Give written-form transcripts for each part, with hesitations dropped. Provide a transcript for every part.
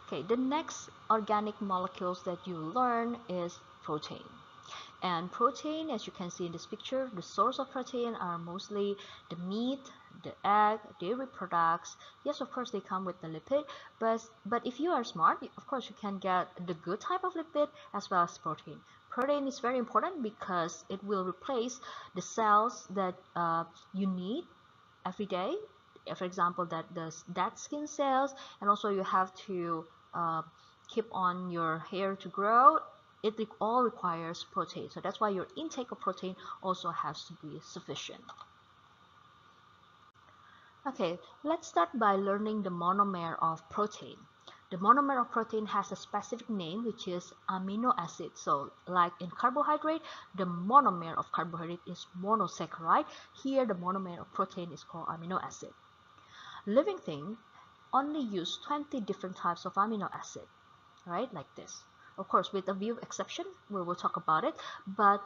Okay, the next organic molecules that you learn is protein. And protein, as you can see in this picture, the source of protein are mostly the meat, the egg, dairy products. Yes, of course, they come with the lipid, but if you are smart, of course, you can get the good type of lipid as well as protein. Protein is very important because it will replace the cells that you need every day. For example, that the dead skin cells, and also you have to uh, keep on your hair to grow. It all requires protein, so that's why your intake of protein also has to be sufficient. Okay, let's start by learning the monomer of protein. The monomer of protein has a specific name, which is amino acid. So like in carbohydrate, the monomer of carbohydrate is monosaccharide. Here the monomer of protein is called amino acid. Living things only use 20 different types of amino acid, right? Like this. Of course, with a few exception, we will talk about it, but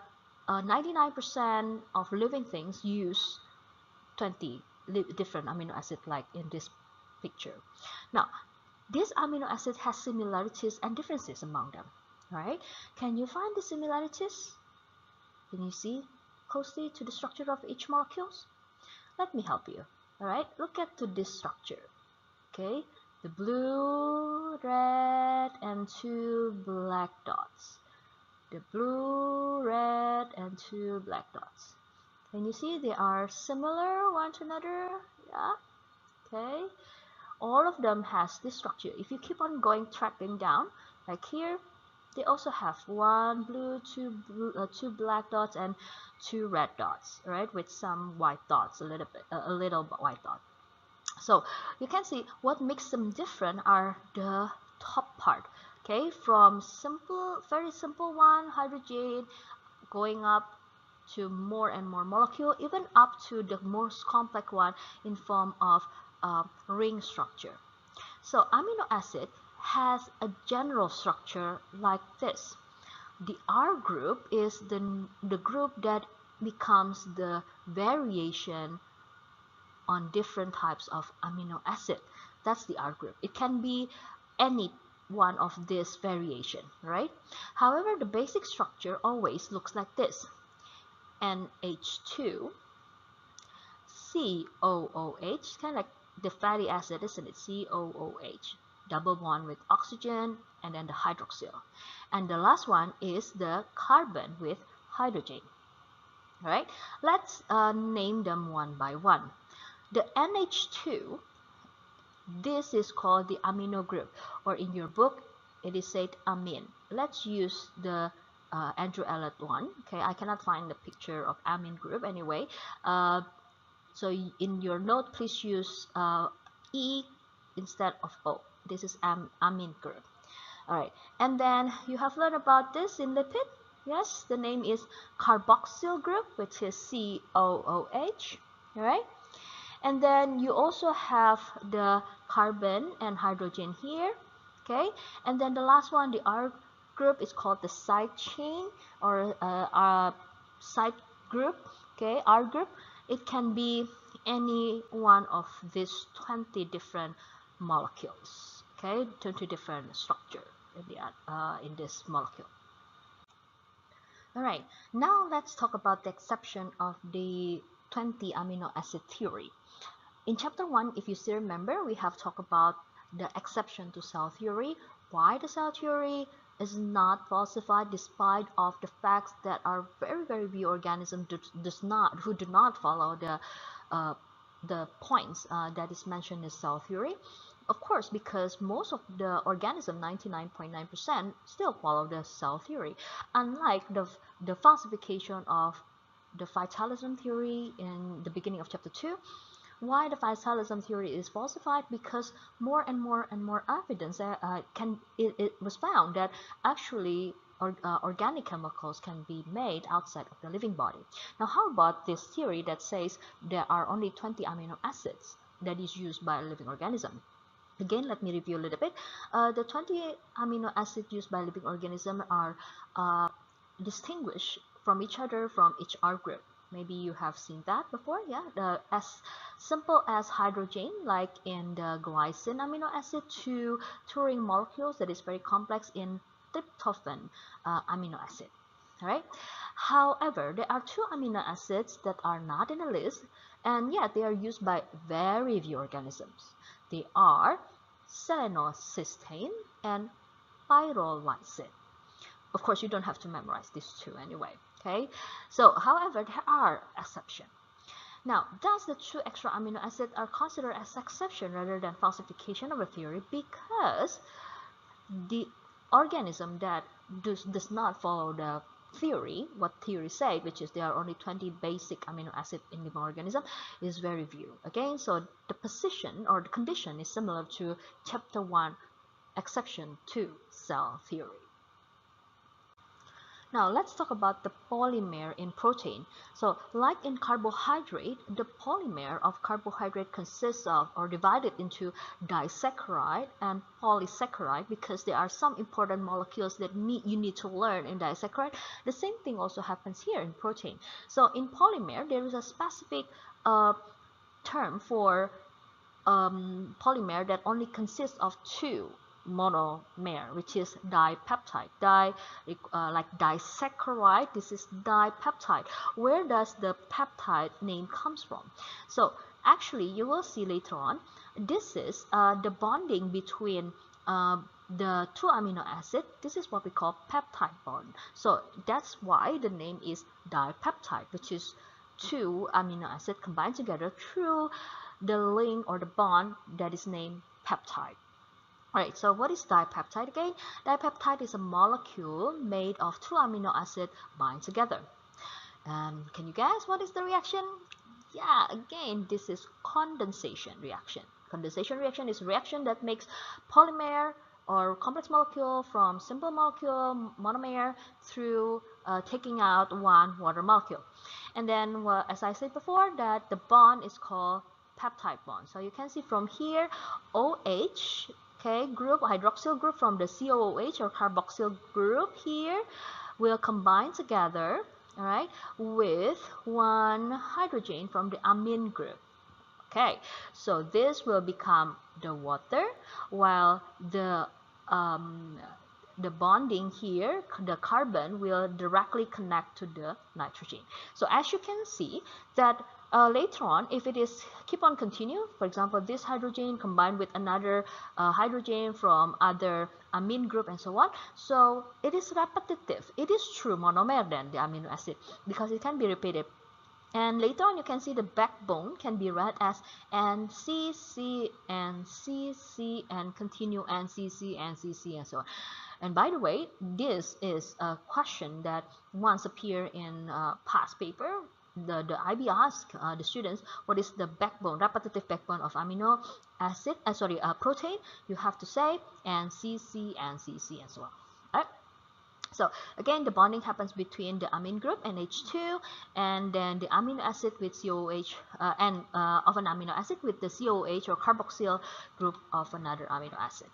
99% of living things use 20 different amino acids like in this picture. Now, this amino acid has similarities and differences among them, right? Can you find the similarities? Can you see closely to the structure of each molecules? Let me help you. All right, look at to this structure. Okay, the blue, red, and two black dots. The blue, red, and two black dots. Can you see they are similar one to another? Yeah. Okay. All of them has this structure. If you keep on going tracking down, like here, they also have one blue, two black dots, and two red dots, right? With some white dots, a little white dot. So you can see what makes them different are the top part. Okay, from simple, very simple one, hydrogen, going up to more and more molecule, even up to the most complex one in form of ring structure. So amino acid has a general structure like this. The R group is the group that becomes the variation on different types of amino acid. That's the R group. It can be any one of this variation, right? However, the basic structure always looks like this. NH2, COOH, kind of like the fatty acid, isn't it? COOH, double bond with oxygen, and then the hydroxyl. And the last one is the carbon with hydrogen. All right, let's name them one by one. The NH2, this is called the amino group, or in your book, it is said amine. Let's use the Andrew Elliott one. Okay, I cannot find the picture of amine group anyway. So in your note, please use E instead of O. This is amine group. All right, and then you have learned about this in lipid. Yes, the name is carboxyl group, which is COOH. All right. And then you also have the carbon and hydrogen here. Okay, and then the last one, the R group, is called the side chain or side group. Okay, R group. It can be any one of these 20 different molecules. Okay, 20 different structure in this molecule. All right, now let's talk about the exception of the 20 amino acid theory. In chapter 1, if you still remember, we have talked about the exception to cell theory, why the cell theory is not falsified despite of the facts that are very few organisms who do not follow the points that is mentioned in cell theory. Of course, because most of the organism, 99.9%, still follow the cell theory, unlike the falsification of the vitalism theory in the beginning of chapter 2. Why the vitalism theory is falsified? Because more and more evidence it was found that actually organic chemicals can be made outside of the living body. Now, how about this theory that says there are only 20 amino acids that is used by a living organism? Again, let me review a little bit. The 20 amino acids used by living organism are distinguished from each other from each R group. Maybe you have seen that before, yeah. As simple as hydrogen, like in the glycine amino acid, to taurine molecules that is very complex in tryptophan amino acid. All right. However, there are two amino acids that are not in the list, and yet they are used by very few organisms. They are selenocysteine and pyrrolysine. Of course, you don't have to memorize these two anyway. Okay. So, however, there are exceptions. Now, thus the two extra amino acids are considered as exception rather than falsification of a theory, because the organism that does not follow the theory, what theory say, which is there are only 20 basic amino acids in the organism, is very few. Okay, so the position or the condition is similar to chapter 1, exception to cell theory. Now let's talk about the polymer in protein. So like in carbohydrate, the polymer of carbohydrate consists of or divided into disaccharide and polysaccharide, because there are some important molecules that you need to learn in disaccharide. The same thing also happens here in protein. So in polymer, there is a specific term for polymer that only consists of two monomer, which is dipeptide. Like disaccharide, this is dipeptide. Where does the peptide name comes from? So actually, you will see later on, this is the bonding between the two amino acid. This is what we call peptide bond. So that's why the name is dipeptide, which is two amino acid combined together through the link or the bond that is named peptide. Alright, so what is dipeptide again? Dipeptide is a molecule made of two amino acids bind together. Can you guess what is the reaction? Yeah, again, this is condensation reaction. Condensation reaction is a reaction that makes polymer or complex molecule from simple molecule monomer through taking out one water molecule. And then, as I said before, that the bond is called peptide bond. So you can see from here, OH, okay, group, hydroxyl group from the COOH or carboxyl group here will combine together, all right, with one hydrogen from the amine group. Okay, so this will become the water, while the bonding here, the carbon will directly connect to the nitrogen. So as you can see that later on, if it is keep on continue, for example, this hydrogen combined with another hydrogen from other amine group and so on, so it is repetitive. It is true monomer then, the amino acid, because it can be repeated. And later on, you can see the backbone can be read as NCC, NCC, and continue NCC, NCC, and so on. And by the way, this is a question that once appeared in past paper. The IB asked the students, what is the backbone, repetitive backbone of amino acid, protein? You have to say NCC, NCC, and so on. All right? So again, the bonding happens between the amine group NH2 and then the amino acid with COOH of an amino acid with the COOH or carboxyl group of another amino acid.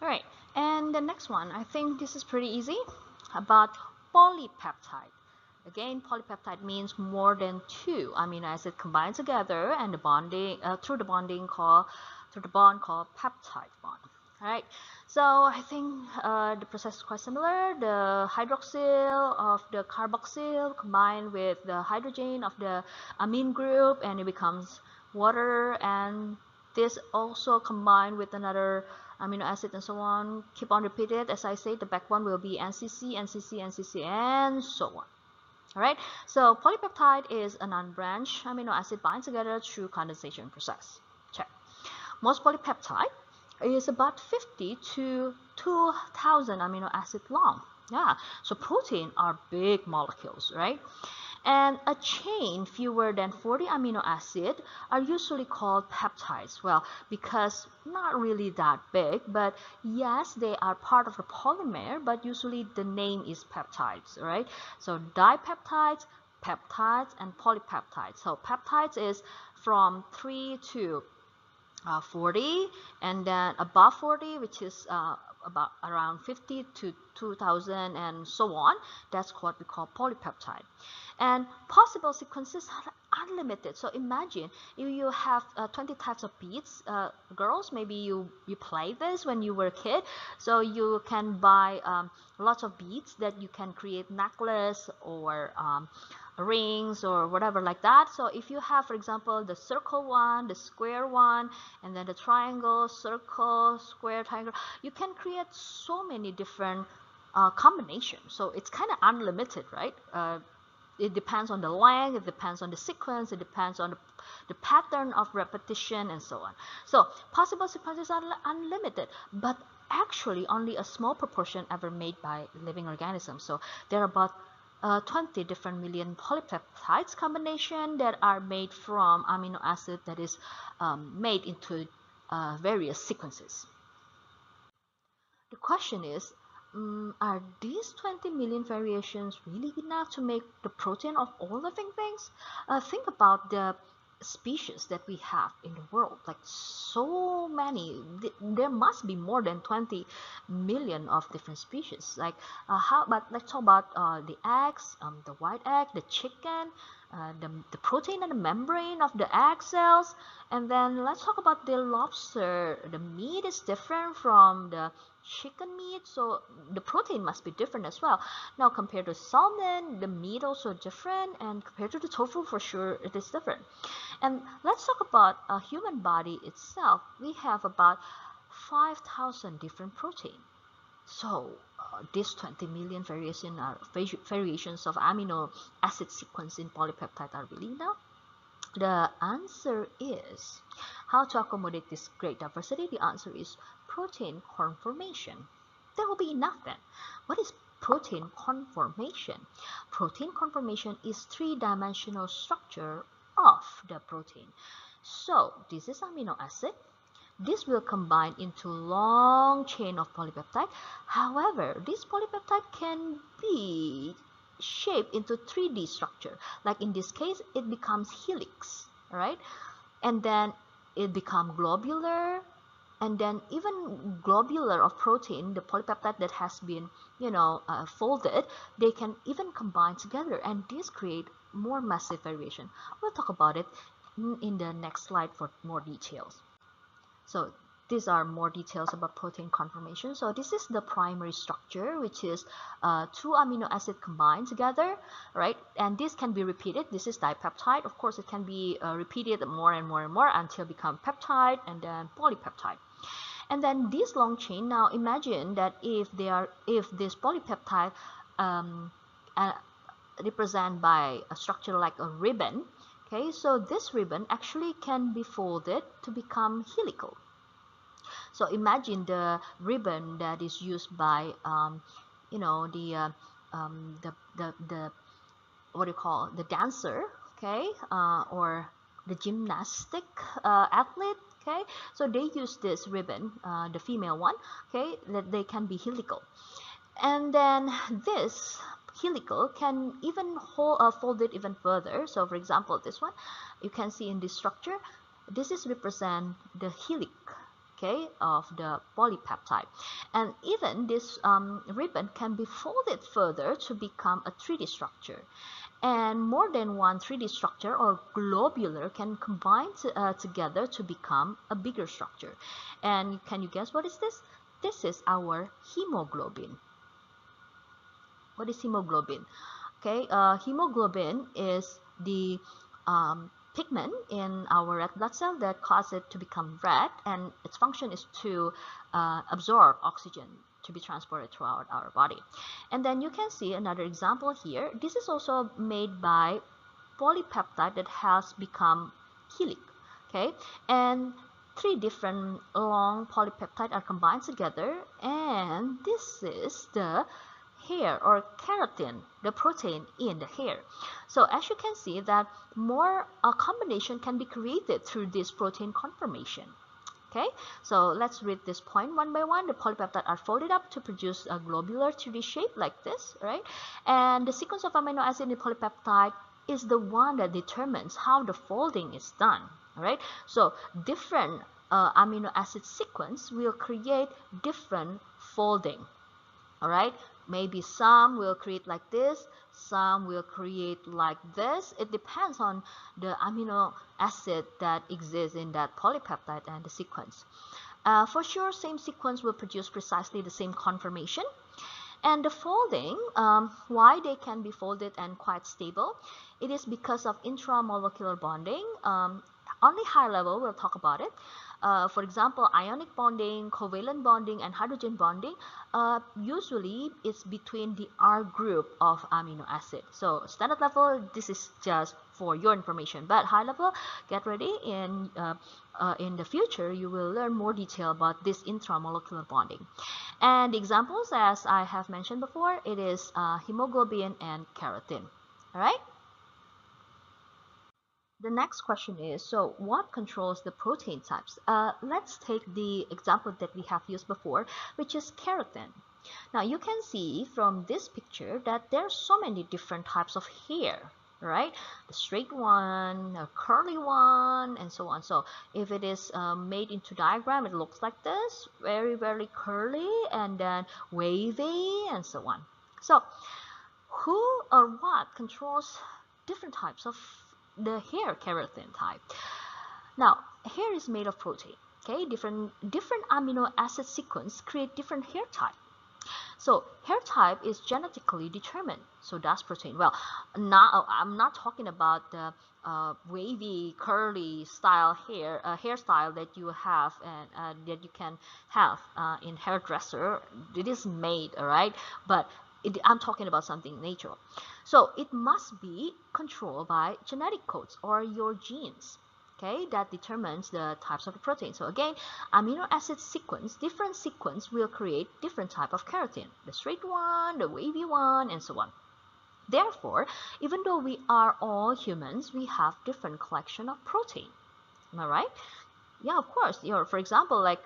All right, and the next one, I think this is pretty easy, about polypeptide. Again, polypeptide means more than two amino acids combined together, and the bonding through the bond called peptide bond. All right, so I think the process is quite similar. The hydroxyl of the carboxyl combined with the hydrogen of the amine group, and it becomes water, and this also combined with another amino acid and so on. Keep on repeated. As I say, the backbone will be NCC, NCC, NCC, and so on. All right, so polypeptide is a non-branch amino acid bind together through condensation process. Check. Most polypeptide is about 50 to 2,000 amino acid long. Yeah, so protein are big molecules, right? And a chain fewer than 40 amino acid are usually called peptides. Well, because not really that big, but yes, they are part of the polymer, but usually the name is peptides, right? So dipeptides, peptides, and polypeptides. So peptides is from 3 to 40, and then above 40, which is about around 50 to 2000 and so on. That's what we call polypeptide. And possible sequences are unlimited. So imagine if you have 20 types of beads. Girls, maybe you play this when you were a kid, so you can buy lots of beads that you can create necklace or rings or whatever like that. So if you have, for example, the circle one, the square one, and then the triangle, circle, square, triangle, you can create so many different combinations. So it's kind of unlimited, right? It depends on the length, it depends on the sequence, it depends on the pattern of repetition, and so on. So possible sequences are unlimited, but actually only a small proportion ever made by living organisms. So there are about 20 different million polypeptides combination that are made from amino acid that is made into various sequences. The question is, are these 20 million variations really enough to make the protein of all living things? Think about the species that we have in the world, like so many. There must be more than 20 million of different species. Like but let's talk about the eggs, the white egg, the chicken, the protein and the membrane of the egg cells. And then let's talk about the lobster. The meat is different from the chicken meat, so the protein must be different as well. Now compared to salmon, the meat also different, and compared to the tofu, for sure it is different. And let's talk about a human body itself. We have about 5,000 different protein. So these 20 million variations of amino acid sequence in polypeptide are really enough? The answer is, how to accommodate this great diversity? The answer is protein conformation. That will be enough then. What is protein conformation? Protein conformation is three-dimensional structure of the protein. So this is amino acid. This will combine into long chain of polypeptide. However, this polypeptide can be shaped into 3D structure. Like in this case, it becomes helix, right? And then it becomes globular, and then even globular of protein, the polypeptide that has been, folded, they can even combine together, and this create more massive variation. We'll talk about it in the next slide for more details. So these are more details about protein conformation. So this is the primary structure, which is two amino acid combined together, right? And this can be repeated. This is dipeptide. Of course, it can be repeated more and more and more until become peptide and then polypeptide. And then this long chain. Now imagine that if this polypeptide represented by a structure like a ribbon. Okay, so this ribbon actually can be folded to become helical. So imagine the ribbon that is used by, the what do you call, the dancer, okay, or the gymnastic athlete. Okay, so they use this ribbon, the female one, okay, that they can be helical, and then this helical can even fold it even further. So for example, this one, you can see in this structure, this is represent the helix, okay, of the polypeptide, and even this ribbon can be folded further to become a 3D structure, and more than one 3D structure or globular can combine together to become a bigger structure. And can you guess what is this? This is our hemoglobin. What is hemoglobin? Okay, hemoglobin is the pigment in our red blood cell that causes it to become red, and its function is to absorb oxygen to be transported throughout our body. And then you can see another example here. This is also made by polypeptide that has become helix. Okay, and three different long polypeptide are combined together, and this is the hair or keratin, the protein in the hair. So as you can see that more combination can be created through this protein conformation. Okay, so let's read this point one by one. The polypeptides are folded up to produce a globular 3D shape like this, right? And the sequence of amino acid in the polypeptide is the one that determines how the folding is done, right? So different amino acid sequence will create different folding. All right, maybe some will create like this, some will create like this. It depends on the amino acid that exists in that polypeptide and the sequence. For sure, same sequence will produce precisely the same conformation. And the folding, why they can be folded and quite stable, it is because of intramolecular bonding. Only high level, we'll talk about it. For example, ionic bonding, covalent bonding, and hydrogen bonding, usually it's between the R group of amino acid. So standard level, this is just for your information, but high level, get ready. In the future, you will learn more detail about this intramolecular bonding. And the examples, as I have mentioned before, it is hemoglobin and keratin. All right. The next question is, so what controls the protein types? Let's take the example that we have used before, which is keratin. Now you can see from this picture that there are so many different types of hair, right? The straight one, a curly one, and so on. So if it is made into diagram, it looks like this, very, very curly, and then wavy, and so on. So who or what controls different types of the hair keratin type? Now, hair is made of protein. Okay, different amino acid sequence create different hair type. So hair type is genetically determined. So does protein. Well, now I'm not talking about the wavy, curly style hairstyle that you have and that you can have in hairdresser. It is made, all right, but I'm talking about something natural. So it must be controlled by genetic codes or your genes. Okay, that determines the types of the protein. So again, amino acid sequence, different sequence will create different type of keratin. The straight one, the wavy one, and so on. Therefore, even though we are all humans, we have different collection of protein. Am I right? Yeah, of course. For example, like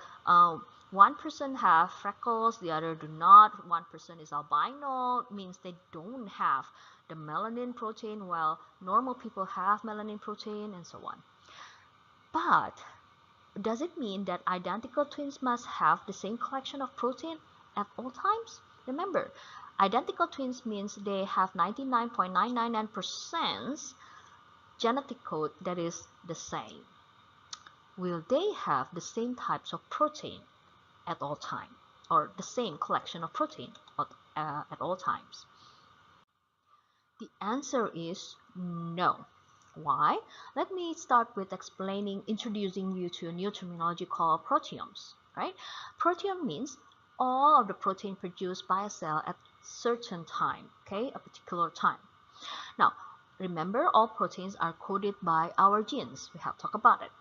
one person have freckles, the other do not. One person is albino, means they don't have the melanin protein, while normal people have melanin protein, and so on. But does it mean that identical twins must have the same collection of protein at all times? Remember, identical twins means they have 99.999% genetic code that is the same. Will they have the same types of protein at all times, or the same collection of protein at all times? The answer is no. Why? Let me start with introducing you to a new terminology called proteomes, right? Proteome means all of the protein produced by a cell at certain time, okay, a particular time. Now, remember, all proteins are coded by our genes. We have talked about it.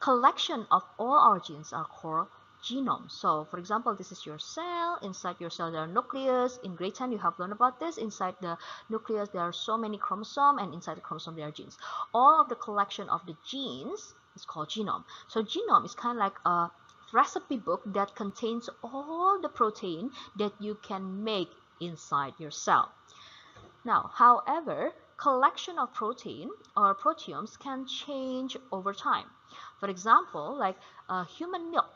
Collection of all our genes are called genome. So for example, this is your cell. Inside your cell there are nucleus. In grade 10 you have learned about this. Inside the nucleus there are so many chromosomes, and inside the chromosome there are genes. All of the collection of the genes is called genome. So genome is kind of like a recipe book that contains all the protein that you can make inside your cell. Now, however, collection of protein or proteomes can change over time. For example, like human milk.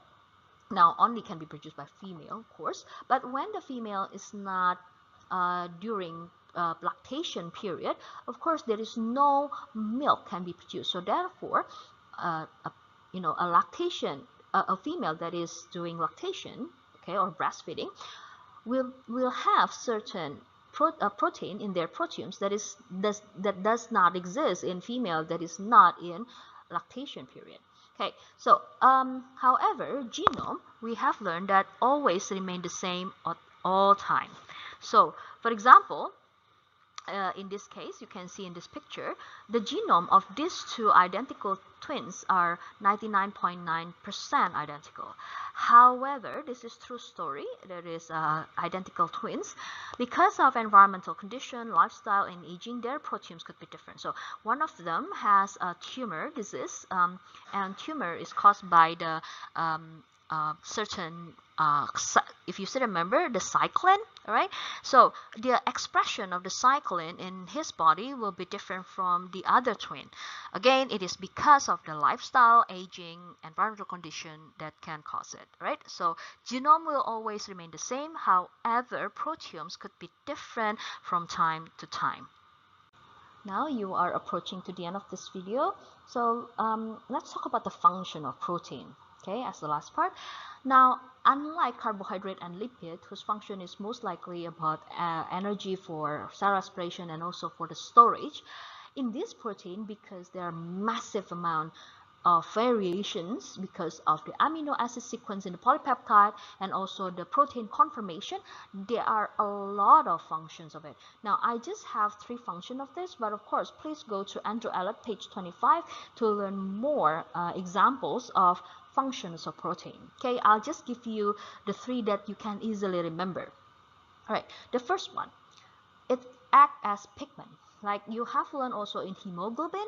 Now, only can be produced by female, of course, but when the female is not during lactation period, of course, there is no milk can be produced. So therefore, a female that is doing lactation, okay, or breastfeeding, will have certain protein in their proteomes that does not exist in female that is not in lactation period. Okay, so however, genome, we have learned that always remain the same at all time. So for example, in this case, you can see in this picture, the genome of these two identical twins are 99.9% identical. However, this is true story. There is identical twins. Because of environmental condition, lifestyle, and aging, their proteins could be different. So one of them has a tumor disease, and tumor is caused by the certain if you still remember the cyclin, all right? So the expression of the cyclin in his body will be different from the other twin. Again, it is because of the lifestyle, aging, environmental condition that can cause it, right? So genome will always remain the same. However, proteomes could be different from time to time. Now you are approaching to the end of this video. So let's talk about the function of protein, okay, as the last part. Now, unlike carbohydrate and lipid, whose function is most likely about energy for cell respiration and also for the storage, in this protein, because there are massive amount of variations because of the amino acid sequence in the polypeptide and also the protein conformation, there are a lot of functions of it. Now I just have 3 functions of this, but of course please go to Andrew Ellett page 25 to learn more examples of functions of protein. Okay, I'll just give you the 3 that you can easily remember. All right, the first one, it acts as pigment. Like you have learned also in hemoglobin,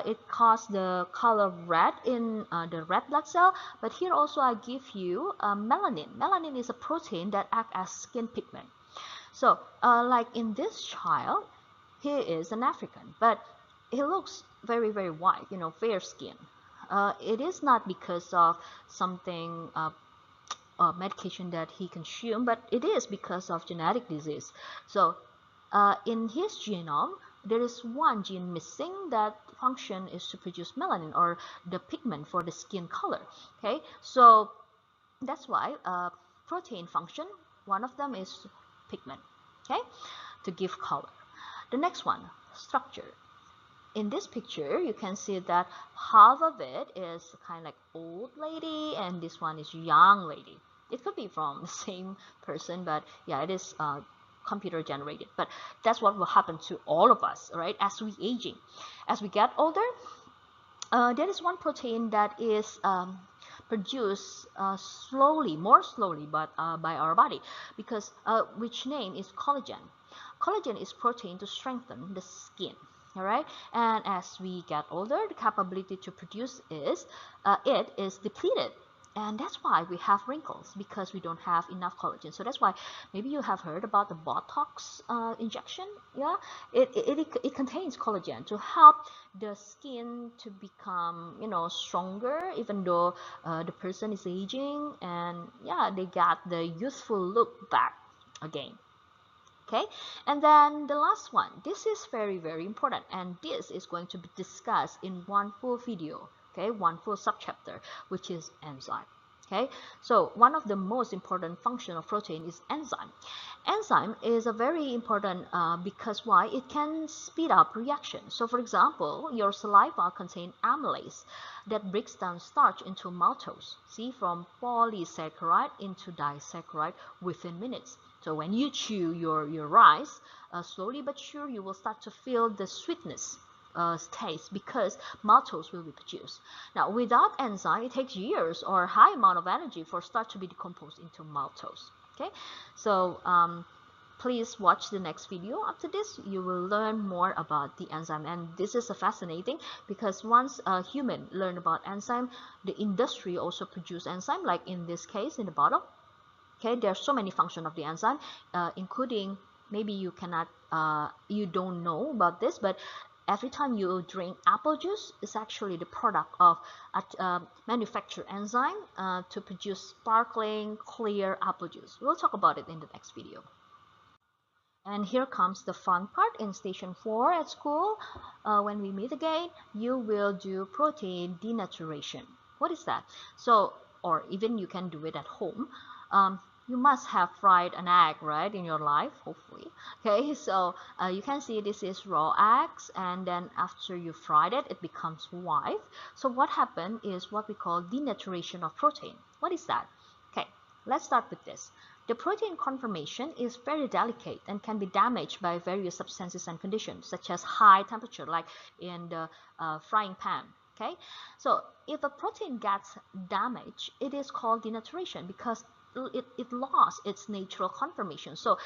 it causes the color red in the red blood cell. But here also I give you melanin. Melanin is a protein that acts as skin pigment. So like in this child, he is an African, but he looks very, very white, you know, fair skin. It is not because of something medication that he consumed, but it is because of genetic disease. So in his genome, there is one gene missing that function is to produce melanin, or the pigment for the skin color. Okay, so that's why protein function, one of them is pigment, okay, to give color. The next one, structure. In this picture, you can see that half of it is kind of like old lady and this one is young lady. It could be from the same person, but yeah, it is computer generated. But that's what will happen to all of us, right? As we aging, as we get older, there is one protein that is produced slowly, more slowly, but by our body, because which name is collagen. Collagen is protein to strengthen the skin. All right, and as we get older, the capability to produce it is depleted. And that's why we have wrinkles, because we don't have enough collagen. So that's why maybe you have heard about the Botox injection. Yeah, it contains collagen to help the skin to become, you know, stronger, even though the person is aging, and yeah, they got the youthful look back again. Okay, and then the last one, this is very, very important, and this is going to be discussed in one full video, okay, one full subchapter, which is enzyme. Okay, so one of the most important function of protein is enzyme. Enzyme is a very important because why? It can speed up reaction. So for example, your saliva contains amylase that breaks down starch into maltose, see, from polysaccharide into disaccharide within minutes. So when you chew your rice, slowly but sure you will start to feel the sweetness taste, because maltose will be produced. Now without enzyme, it takes years or high amount of energy for starch to be decomposed into maltose. Okay, so please watch the next video. After this, you will learn more about the enzyme, and this is fascinating because once a human learn about enzyme, the industry also produce enzyme, like in this case in the bottle. Okay, there are so many functions of the enzyme, including, maybe you cannot, you don't know about this, but every time you drink apple juice, it's actually the product of a manufactured enzyme to produce sparkling, clear apple juice. We'll talk about it in the next video. And here comes the fun part in station 4 at school. When we meet again, you will do protein denaturation. What is that? So, or even you can do it at home. You must have fried an egg, right, in your life, hopefully. Okay, so you can see this is raw eggs, and then after you fried it, it becomes white. So what happened is what we call denaturation of protein. What is that? Okay, let's start with this. The protein conformation is very delicate and can be damaged by various substances and conditions, such as high temperature, like in the frying pan. Okay, so if a protein gets damaged, it is called denaturation because it lost its natural conformation. So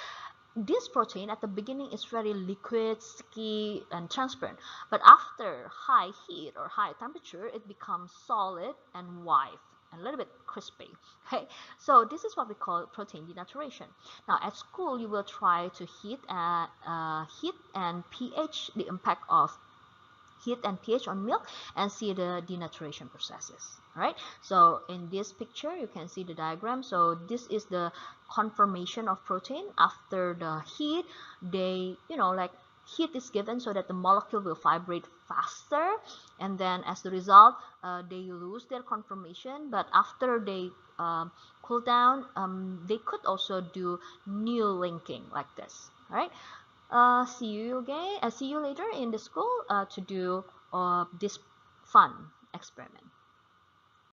this protein at the beginning is very liquid, sticky, and transparent, but after high heat or high temperature, it becomes solid and white. and a little bit crispy. Okay, so this is what we call protein denaturation. Now at school you will try to heat and pH, the impact of heat and pH on milk, and see the denaturation processes. All right, so in this picture you can see the diagram. So this is the conformation of protein after the heat. They, like, heat is given so that the molecule will vibrate faster, and then as the result they lose their conformation. But after they cool down, they could also do new linking like this. All right, see you again. See you later in the school to do this fun experiment.